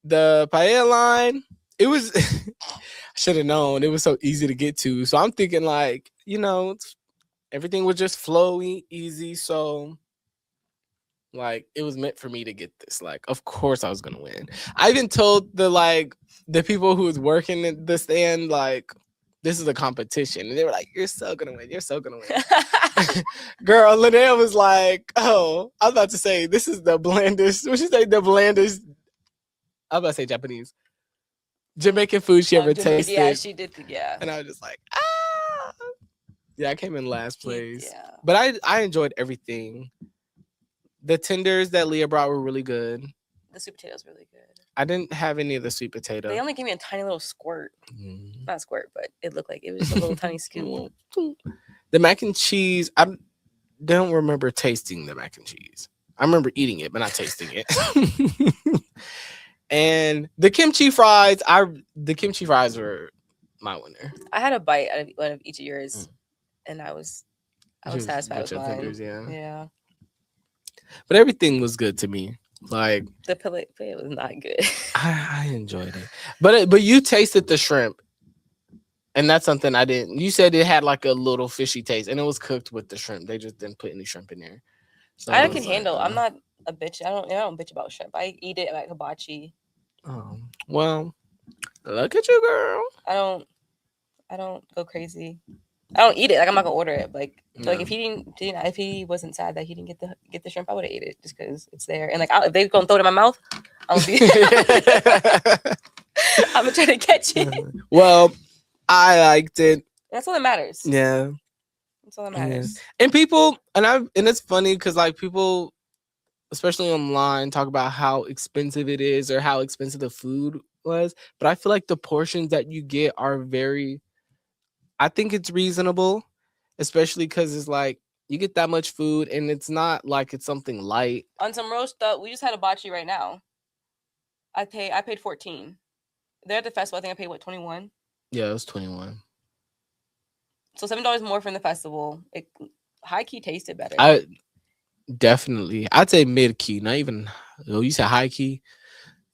the paella line, it was, I should have known, it was so easy to get to. So I'm thinking like, everything was just flowy, easy. So like it was meant for me to get this. Like, of course I was gonna win. I even told the people who was working at the stand, like, this is a competition. And they were like, you're so gonna win. You're so gonna win. Girl, Linnea was like, oh, I was about to say, this is the blandest. What should say? The blandest. I was about to say Japanese. Jamaican food she ever tasted. Yeah, she did. Yeah. And I was just like, ah. Yeah, I came in last place. Yeah. But I enjoyed everything. The tenders that Leah brought were really good. The sweet potatoes were really good. I didn't have any of the sweet potato. They only gave me a tiny little squirt. Not squirt, but it looked like it was just a little tiny scoop. The mac and cheese, I don't remember tasting the mac and cheese. I remember eating it, but not tasting it. And the kimchi fries, were my winner. I had a bite out of each of yours, and I was satisfied with mine. Fingers, yeah. But everything was good to me. Like the fillet was not good. I enjoyed it, but you tasted the shrimp, and that's something I didn't. You said it had like a little fishy taste, and it was cooked with the shrimp. They just didn't put any shrimp in there. So I can handle. I'm not a bitch. I don't bitch about shrimp. I eat it like hibachi. Oh well, look at you, girl. I don't go crazy. I don't eat it. Like I'm not gonna order it. Like if he wasn't sad that he didn't get the shrimp, I would have ate it just because it's there. And like if they gonna throw it in my mouth, I'm gonna try to catch it. Well, I liked it. That's all that matters. Yeah, that's all that matters. Yeah. And people, and it's funny because like people, especially online, talk about how expensive it is or how expensive the food was. But I feel like the portions that you get are I think it's reasonable, especially because it's like you get that much food and it's not like it's something light. On some real stuff, we just had a hibachi right now. I paid 14. There at the festival, I think I paid 21. Yeah, it was 21. So $7 more from the festival. It high key tasted better. I'd say mid key, not even. Oh, you said high key.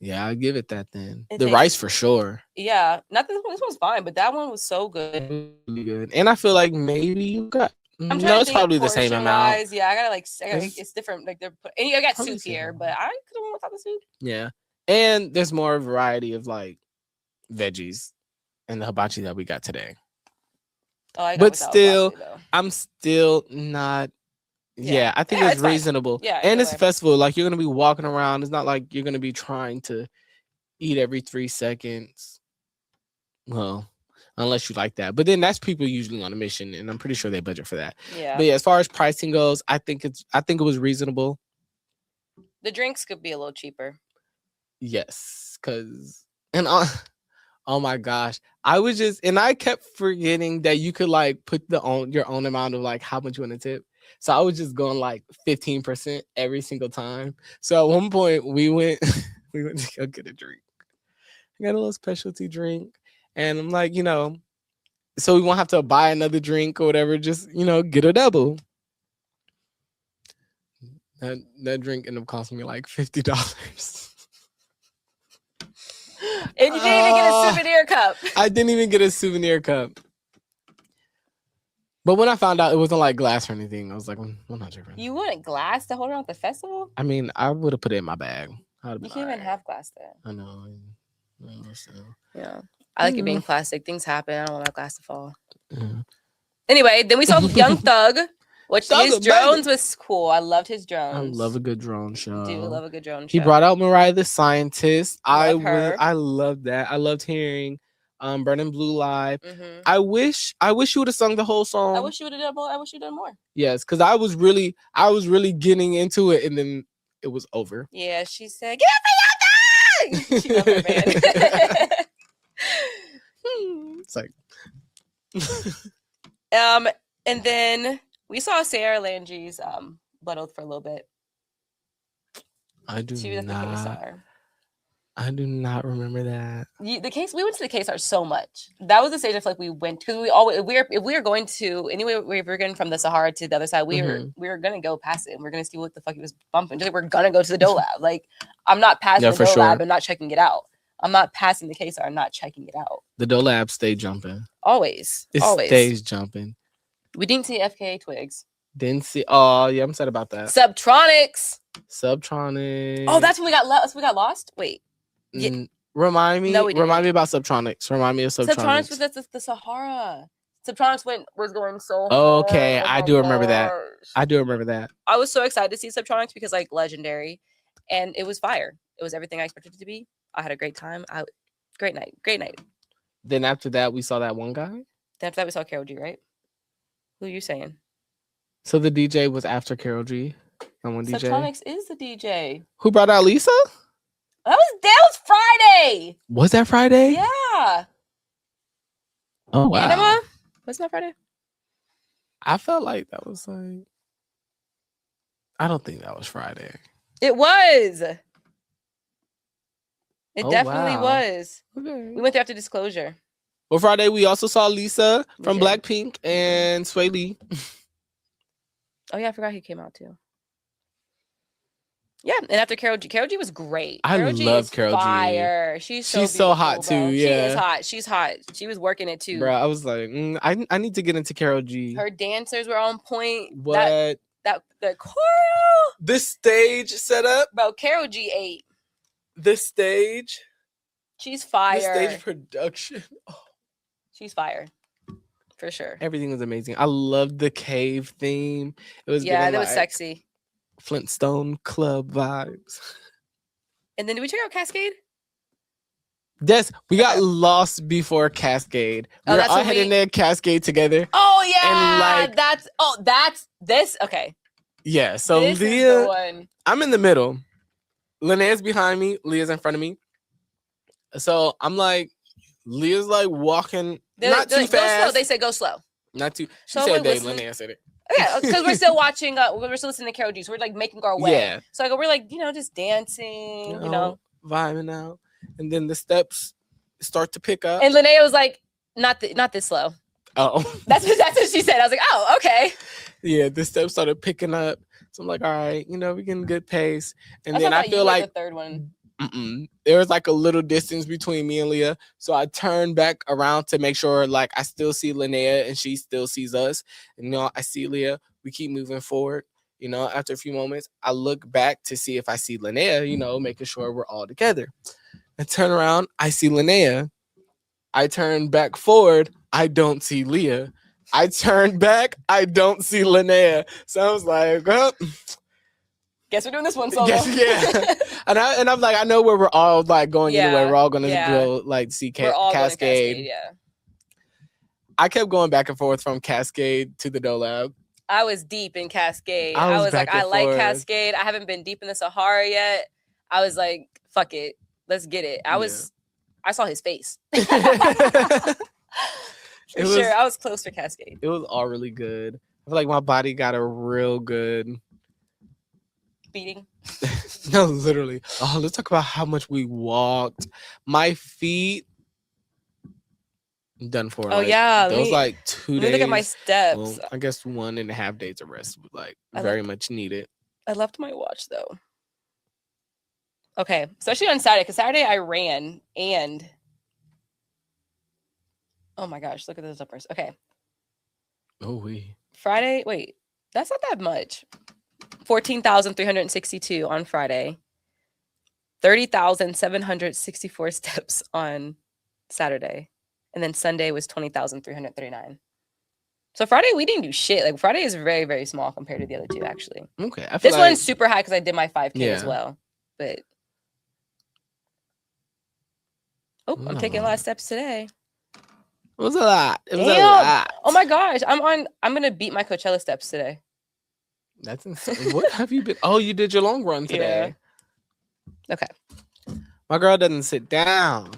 Yeah, I'll give it that then. The rice for sure. Yeah, not this one's fine, but that one was so good. Really good. And I feel like maybe you got. No, it's probably the same amount. Yeah, I gotta it's different. Like I got soup here, but I could have went without the soup. Yeah, and there's more variety of like veggies in the hibachi that we got today. Oh, but still, I'm still not. Yeah, I think it's reasonable. Yeah, and it's a festival. Like you're gonna be walking around. It's not like you're gonna be trying to eat every 3 seconds. Well, unless you like that. But then that's people usually on a mission, and I'm pretty sure they budget for that. Yeah. But yeah, as far as pricing goes, I think it was reasonable. The drinks could be a little cheaper. Yes, oh my gosh, I kept forgetting that you could like put your own amount of like how much you want to tip. So I was just going like 15% every single time. So at one point we went to go get a drink. I got a little specialty drink, and I'm like, so we won't have to buy another drink or whatever. Just get a double. That drink ended up costing me like $50. And you didn't even get a souvenir cup. I didn't even get a souvenir cup. But when I found out it wasn't like glass or anything, I was like, I'm not drinking. You wanted glass to hold around at the festival? I mean, I would have put it in my bag. You can't even have glass there. I know. Yeah. I like it being plastic. Things happen. I don't want my glass to fall. Yeah. Anyway, then we saw Young Thug, which his drones was cool. I loved his drones. I love a good drone show. I do love a good drone show. He brought out Mariah the Scientist. I loved that. I loved hearing Burning Blue live. Mm-hmm. I wish you would have sung the whole song. I wish you would have done more. I wish you done more. Yes, because I was really getting into it, and then it was over. Yeah, she said, "Get up for your thing!" She loved her band. It's like and then we saw Sarah Landry's Blood Oath for a little bit. I do not remember that. We went to the K-Star so much. That was the stage I feel like we went because if we were going to anyway, we were going from the Sahara to the other side. We were gonna go past it and we're gonna see what the fuck it was bumping. Just like we're gonna go to the Doe Lab. Like I'm not passing the Doe Lab and not checking it out. I'm not passing the K-Star and not checking it out. The Doe Lab stay jumping. Always. It stays jumping. We didn't see FKA Twigs. Didn't see. Oh yeah, I'm sad about that. Subtronics. Oh, that's when we got lost. We got lost. Wait. Yeah. Remind me. No, remind me about Subtronics. Remind me of Subtronics. Subtronics was the Sahara. Subtronics was going so. Okay, I do remember that. I was so excited to see Subtronics because like legendary, and it was fire. It was everything I expected it to be. I had a great time. Great night. Great night. Then after that, we saw that one guy. Then after that, we saw Karol G, right? Who are you saying? So the DJ was after Karol G. And one DJ. Subtronics is the DJ. Who brought out Lisa? That was Friday. Was that Friday? Yeah. Oh, wow. Anima? Wasn't that Friday? I felt like that was like... I don't think that was Friday. It was. It definitely wow. was. Okay. We went there after Disclosure. Well, Friday, we also saw Lisa from did. Blackpink and Sway Lee. Oh, yeah, I forgot he came out, too. Yeah, and after Karol G was great. I love Karol G. Fire. She's so hot, too, bro. yeah. She is hot. She's hot. She was working it, too. Bro, I was like, I need to get into Karol G. Her dancers were on point. What? The choreo. This stage setup. Bro, Karol G ate. This stage. She's fire. The stage production. Oh. She's fire. For sure. Everything was amazing. I loved the cave theme. It was that like was sexy. Flintstone Club vibes. And then did we check out Cascade? Yes, we got lost before Cascade. We were all heading there Cascade together. Oh yeah, and that's this. Okay. Yeah, so this Leah, is the one. I'm in the middle. Leaha's behind me. Leah's in front of me. So I'm like, Leah's like walking not too fast. Go slow. They said go slow. Not too. She so said they. Leaha said it. Yeah, because we're still watching. We're still listening to Karol G. So we're like making our way. Yeah. So we're like, just dancing. Vibing out, and then the steps start to pick up. And Leaha was like, not this slow. Oh, that's what she said. I was like, oh, okay. Yeah, the steps started picking up. So I'm like, all right, we're getting good pace. And then I feel you like the third one. There was like a little distance between me and Leah. So I turned back around to make sure like I still see Leaha and she still sees us. And I see Leah. We keep moving forward. After a few moments, I look back to see if I see Leaha, making sure we're all together. I turn around, I see Leaha. I turn back forward, I don't see Leah. I turn back, I don't see Leaha. So I was like, guess we're doing this one solo. Yeah. and I'm like, I know where we're all like going anyway. We're all gonna go like see Cascade. Yeah. I kept going back and forth from Cascade to the Dough Lab. I was deep in Cascade. I was like, I like Cascade. I haven't been deep in the Sahara yet. I was like, fuck it. Let's get it. I saw his face. I was close for Cascade. It was all really good. I feel like my body got a real good beating. No, literally. Oh, let's talk about how much we walked. My feet done for. Oh, yeah. Those like 2 days. Look at my steps. Well, I guess 1.5 days of rest was like very much needed. I left my watch though. Okay, especially on Saturday, because Saturday I ran and oh my gosh, look at those numbers. Okay. Oh, Friday, wait, that's not that much. 14,362 on Friday. 30,764 steps on Saturday. And then Sunday was 20,339. So Friday, we didn't do shit. Like Friday is very, very small compared to the other two, actually. Okay. This one's super high because I did my 5K as well. But I'm taking a lot of steps today. It was a lot. It was a lot. Oh my gosh. I'm gonna beat my Coachella steps today. That's insane. What have you been? Oh, you did your long run today. Yeah. Okay. My girl doesn't sit down.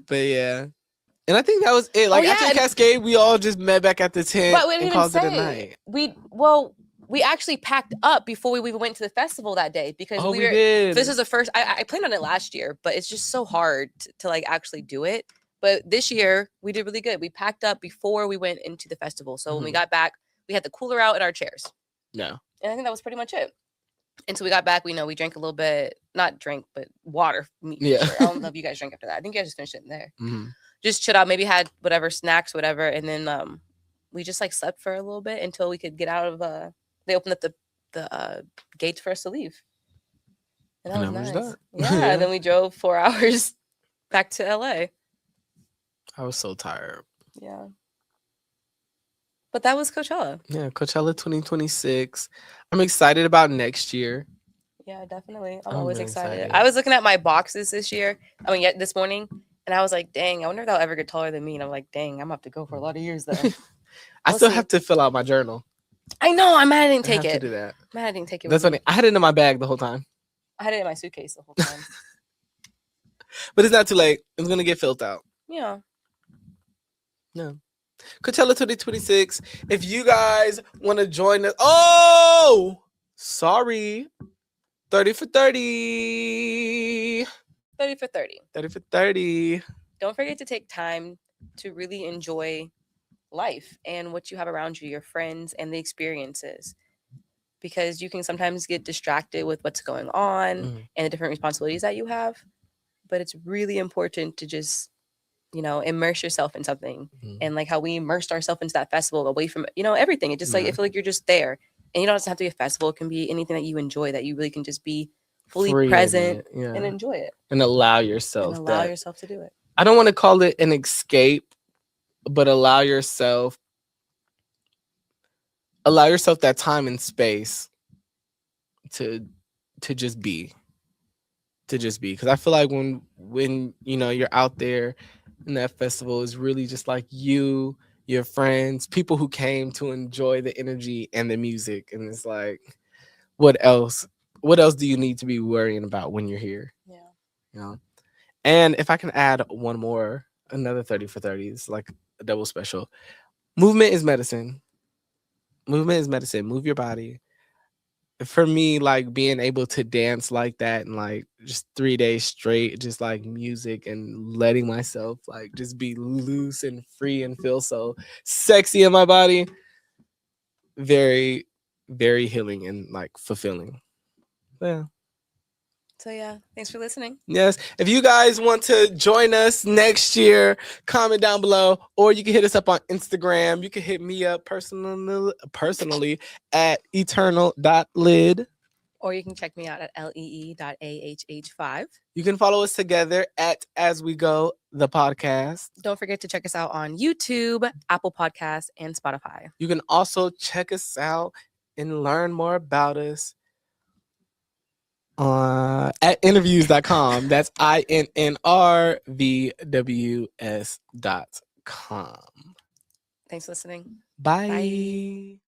But yeah. And I think that was it. Like after Cascade, we all just met back at the tent and called it a night. We actually packed up before we even went to the festival that day because we did. This was the first. I planned on it last year, but it's just so hard to like actually do it. But this year we did really good. We packed up before we went into the festival. So when we got back, we had the cooler out in our chairs. Yeah. And I think that was pretty much it. And so we got back. We drank a little bit, not drink, but water. Yeah. Sure. I don't know if you guys drank after that. I think you guys just finished it in there. Mm-hmm. Just chilled out. Maybe had whatever snacks, whatever, and then we just like slept for a little bit until we could get out of. They opened up the gates for us to leave. And that was nice. Yeah. Then we drove 4 hours back to LA. I was so tired. Yeah. But that was Coachella. Yeah, Coachella 2026. I'm excited about next year. Yeah, definitely. I'm I'm always really excited. excited. I was looking at my boxes this year. I mean, this morning, and I was like, dang, I wonder if they'll ever get taller than me. And I'm like, dang, I'm gonna have to go for a lot of years though. I We'll still see. have to fill out my journal. I know. I'm mad I didn't I take have to it. do that. I'm mad I didn't take it. That's with me. funny. I had it in my bag the whole time. I had it in my suitcase the whole time. But it's not too late. It's gonna get filled out. Yeah. No. Coachella 2026. If you guys want to join us, oh, sorry, 30 for 30. 30 for 30. 30 for 30. Don't forget to take time to really enjoy life and what you have around you, your friends, and the experiences. Because you can sometimes get distracted with what's going on and the different responsibilities that you have. But it's really important to just, immerse yourself in something. And like how we immersed ourselves into that festival away from, everything. It just like, I feel like you're just there. And you don't have to be a festival. It can be anything that you enjoy that you really can just be fully Free in present it, yeah. and enjoy it. And allow yourself to do it. I don't want to call it an escape, but allow yourself that time and space to just be. Because I feel like when you're out there in that festival, is really just like you, your friends, people who came to enjoy the energy and the music, and it's like, what else do you need to be worrying about when you're here? Yeah. And if I can add one more, another 30 for 30, it's like a double special. Movement is medicine. Move your body. For me, like being able to dance like that and like just 3 days straight, just like music and letting myself like just be loose and free and feel so sexy in my body. Very, very healing and like fulfilling. Yeah. So yeah, thanks for listening. Yes. If you guys want to join us next year, comment down below, or you can hit us up on Instagram. You can hit me up personally at eternal.lid. Or you can check me out at lee.ahh5. You can follow us together at As We Go, the podcast. Don't forget to check us out on YouTube, Apple Podcasts, and Spotify. You can also check us out and learn more about us at interviews.com. That's INNRVWS.com. Thanks for listening. Bye.